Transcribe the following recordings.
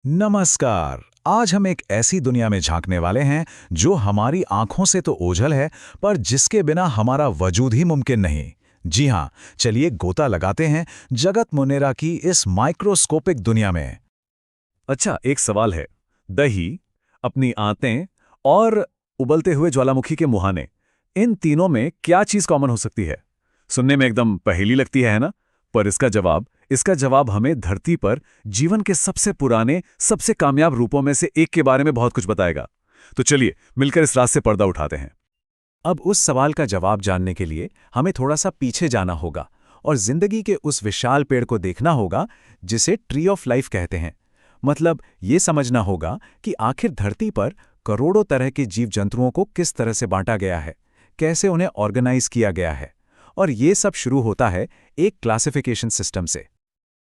नमस्कार। आज हम एक ऐसी दुनिया में झांकने वाले हैं जो हमारी आंखों से तो ओझल है, पर जिसके बिना हमारा वजूद ही मुमकिन नहीं। जी हाँ, चलिए गोता लगाते हैं जगत मुनेरा की इस माइक्रोस्कोपिक दुनिया में। अच्छा, एक सवाल है। दही, अपनी आंतें और उबलते हुए ज्वालामुखी के मुहाने, इन तीनों में क्या चीज कॉमन हो सकती है? सुनने में एकदम पहेली लगती है ना? पर इसका जवाब हमें धरती पर जीवन के सबसे पुराने, सबसे कामयाब रूपों में से एक के बारे में बहुत कुछ बताएगा। तो चलिए मिलकर इस रात से पर्दा उठाते हैं। अब उस सवाल का जवाब जानने के लिए हमें थोड़ा सा पीछे जाना होगा और जिंदगी के उस विशाल पेड़ को देखना होगा जिसे ट्री ऑफ लाइफ कहते हैं। मतलब ये समझना होगा कि आखिर धरती पर करोड़ों तरह के जीव जंतुओं को किस तरह से बांटा गया है, कैसे उन्हें ऑर्गेनाइज किया गया है। और ये सब शुरू होता है एक क्लासिफिकेशन सिस्टम से।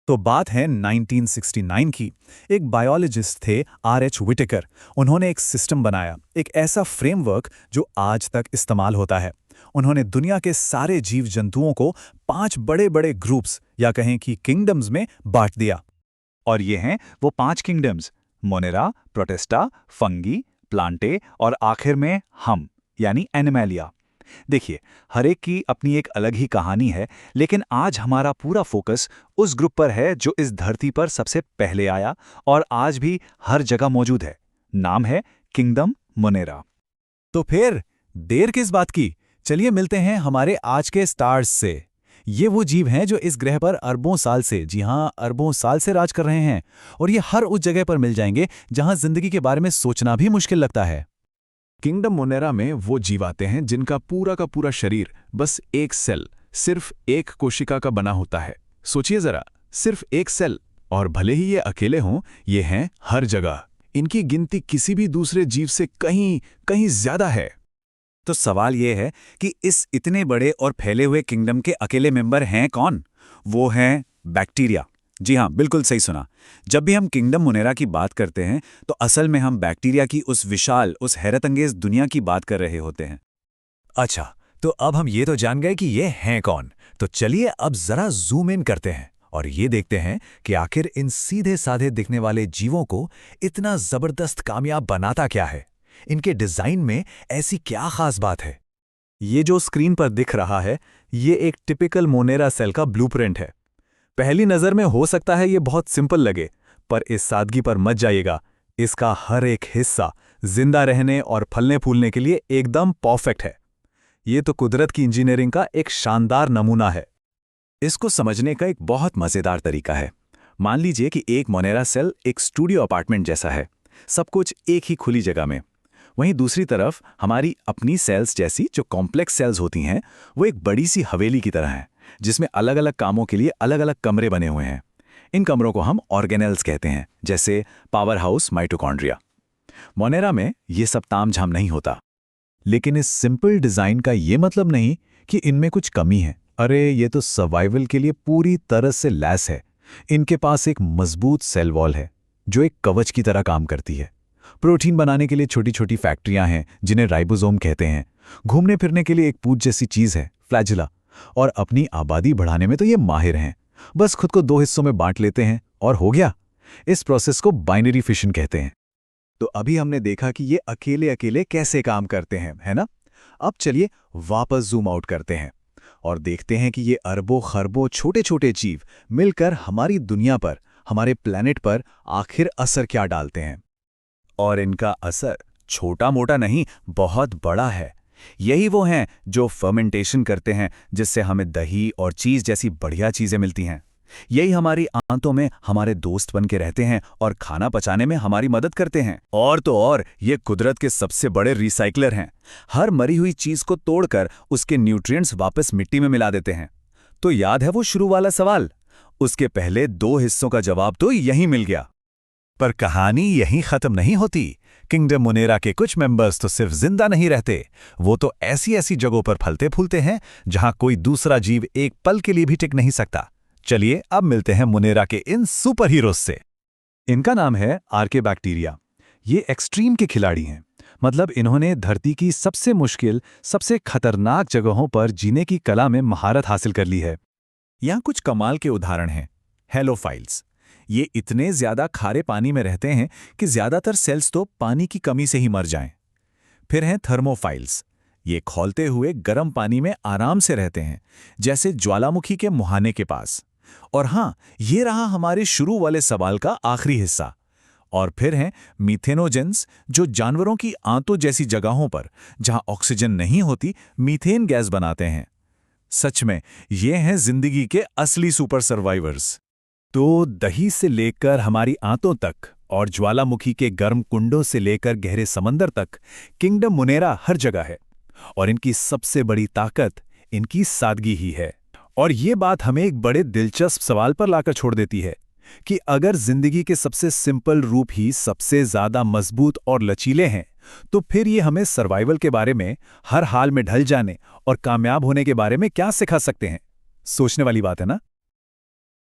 तो बात है 1969 की। एक बायोलॉजिस्ट थे आर.एच. विटेकर। उन्होंने एक सिस्टम बनाया, एक ऐसा फ्रेमवर्क जो आज तक इस्तेमाल होता है। उन्होंने दुनिया के सारे जीव जंतुओं को 5 बड़े बड़े ग्रुप्स या कहें कि किंगडम्स में बांट दिया। और ये हैं वो 5 kingdoms: Monera, protista, fungi, Plantae और आखिर में हम यानी एनिमैलिया। देखिए, हर एक की अपनी एक अलग ही कहानी है, लेकिन आज हमारा पूरा फोकस उस ग्रुप पर है जो इस धरती पर सबसे पहले आया और आज भी हर जगह मौजूद है। नाम है किंगडम मोनेरा। तो फिर देर किस बात की? चलिए मिलते हैं हमारे आज के स्टार्स से। ये वो जीव हैं जो इस ग्रह पर अरबों साल से, जी हाँ, अरबों साल से राज कर रहे हैं। और ये हर उस जगह पर मिल जाएंगे जहां जिंदगी के बारे में सोचना भी मुश्किल लगता है। किंगडम मोनेरा में वो जीव आते हैं जिनका पूरा का पूरा शरीर बस एक सेल, सिर्फ एक कोशिका का बना होता है। सोचिए जरा, सिर्फ एक सेल, और भले ही ये अकेले हों, ये हैं हर जगह। इनकी गिनती किसी भी दूसरे जीव से कहीं कहीं ज्यादा है। तो सवाल ये है कि इस इतने बड़े और फैले हुए किंगडम के अकेले मेंबर हैं कौन? वो हैं बैक्टीरिया। जी हाँ, बिल्कुल सही सुना। जब भी हम किंगडम मोनेरा की बात करते हैं तो असल में हम बैक्टीरिया की उस विशाल, उस हैरतअंगेज दुनिया की बात कर रहे होते हैं। अच्छा, तो अब हम ये तो जान गए कि ये हैं कौन। तो चलिए अब जरा जूम इन करते हैं और ये देखते हैं कि आखिर इन सीधे साधे दिखने वाले जीवों को इतना जबरदस्त कामयाब बनाता क्या है। इनके डिजाइन में ऐसी क्या खास बात है? ये जो स्क्रीन पर दिख रहा है, ये एक टिपिकल मोनेरा सेल का ब्लूप्रिंट है। पहली नज़र में हो सकता है ये बहुत सिंपल लगे, पर इस सादगी पर मत जाइएगा। इसका हर एक हिस्सा जिंदा रहने और फलने फूलने के लिए एकदम परफेक्ट है। ये तो कुदरत की इंजीनियरिंग का एक शानदार नमूना है। इसको समझने का एक बहुत मज़ेदार तरीका है। मान लीजिए कि एक मोनेरा सेल एक स्टूडियो अपार्टमेंट जैसा है, सब कुछ एक ही खुली जगह में। वहीं दूसरी तरफ हमारी अपनी सेल्स जैसी जो कॉम्प्लेक्स सेल्स होती हैं, वो एक बड़ी सी हवेली की तरह हैं, जिसमें अलग अलग कामों के लिए अलग अलग कमरे बने हुए हैं। इन कमरों को हम ऑर्गेनेल्स कहते हैं, जैसे पावर हाउस माइटोकॉन्ड्रिया। मोनेरा में ये सब तामझाम नहीं होता। लेकिन इस सिंपल डिजाइन का ये मतलब नहीं कि इनमें कुछ कमी है। अरे, ये तो सर्वाइवल के लिए पूरी तरह से लैस है। इनके पास एक मजबूत सेल वॉल है जो एक कवच की तरह काम करती है। प्रोटीन बनाने के लिए छोटी छोटी फैक्ट्रियां हैं जिन्हें राइबोसोम कहते हैं। घूमने फिरने के लिए एक पूंछ जैसी चीज है, फ्लैजिला। और अपनी आबादी बढ़ाने में तो ये माहिर हैं। बस खुद को 2 हिस्सों में बांट लेते हैं और हो गया। इस प्रोसेस को बाइनरी फिशन कहते हैं। तो अभी हमने देखा कि ये अकेले अकेले कैसे काम करते हैं, है ना? अब चलिए वापस जूम आउट करते हैं और देखते हैं कि ये अरबों खरबों छोटे छोटे जीव मिलकर हमारी दुनिया पर, हमारे प्लेनेट पर आखिर असर क्या डालते हैं। और इनका असर छोटा मोटा नहीं, बहुत बड़ा है। यही वो हैं जो फर्मेंटेशन करते हैं, जिससे हमें दही और चीज़ जैसी बढ़िया चीज़ें मिलती हैं। यही हमारी आंतों में हमारे दोस्त बन के रहते हैं और खाना पचाने में हमारी मदद करते हैं। और तो और ये कुदरत के सबसे बड़े रिसाइकलर हैं। हर मरी हुई चीज़ को तोड़कर उसके न्यूट्रिएंट्स वापस मिट्टी में मिला देते हैं। तो याद है वो शुरू वाला सवाल? उसके पहले 2 हिस्सों का जवाब तो यहीं मिल गया। पर कहानी यहीं खत्म नहीं होती। किंगडम मोनेरा के कुछ मेंबर्स तो सिर्फ जिंदा नहीं रहते, वो तो ऐसी ऐसी जगहों पर फलते फूलते हैं जहां कोई दूसरा जीव एक पल के लिए भी टिक नहीं सकता। चलिए अब मिलते हैं मोनेरा के इन सुपर हीरोज से। इनका नाम है आर्के बैक्टीरिया। ये एक्सट्रीम के खिलाड़ी हैं। मतलब इन्होंने धरती की सबसे मुश्किल, सबसे खतरनाक जगहों पर जीने की कला में महारत हासिल कर ली है। यहाँ कुछ कमाल के उदाहरण हैं। हेलोफाइल्स, ये इतने ज्यादा खारे पानी में रहते हैं कि ज्यादातर सेल्स तो पानी की कमी से ही मर जाएं। फिर हैं थर्मोफाइल्स। ये खौलते हुए गर्म पानी में आराम से रहते हैं, जैसे ज्वालामुखी के मुहाने के पास। और हाँ, ये रहा हमारे शुरू वाले सवाल का आखिरी हिस्सा। और फिर हैं मीथेनोजेंस, जो जानवरों की आंतों जैसी जगहों पर, जहां ऑक्सीजन नहीं होती, मीथेन गैस बनाते हैं। सच में ये हैं जिंदगी के असली सुपर सर्वाइवर्स। तो दही से लेकर हमारी आंतों तक और ज्वालामुखी के गर्म कुंडों से लेकर गहरे समंदर तक किंगडम मुनेरा हर जगह है। और इनकी सबसे बड़ी ताकत इनकी सादगी ही है। और ये बात हमें एक बड़े दिलचस्प सवाल पर लाकर छोड़ देती है कि अगर जिंदगी के सबसे सिंपल रूप ही सबसे ज्यादा मजबूत और लचीले हैं, तो फिर ये हमें सर्वाइवल के बारे में, हर हाल में ढल जाने और कामयाब होने के बारे में क्या सिखा सकते हैं? सोचने वाली बात है ना?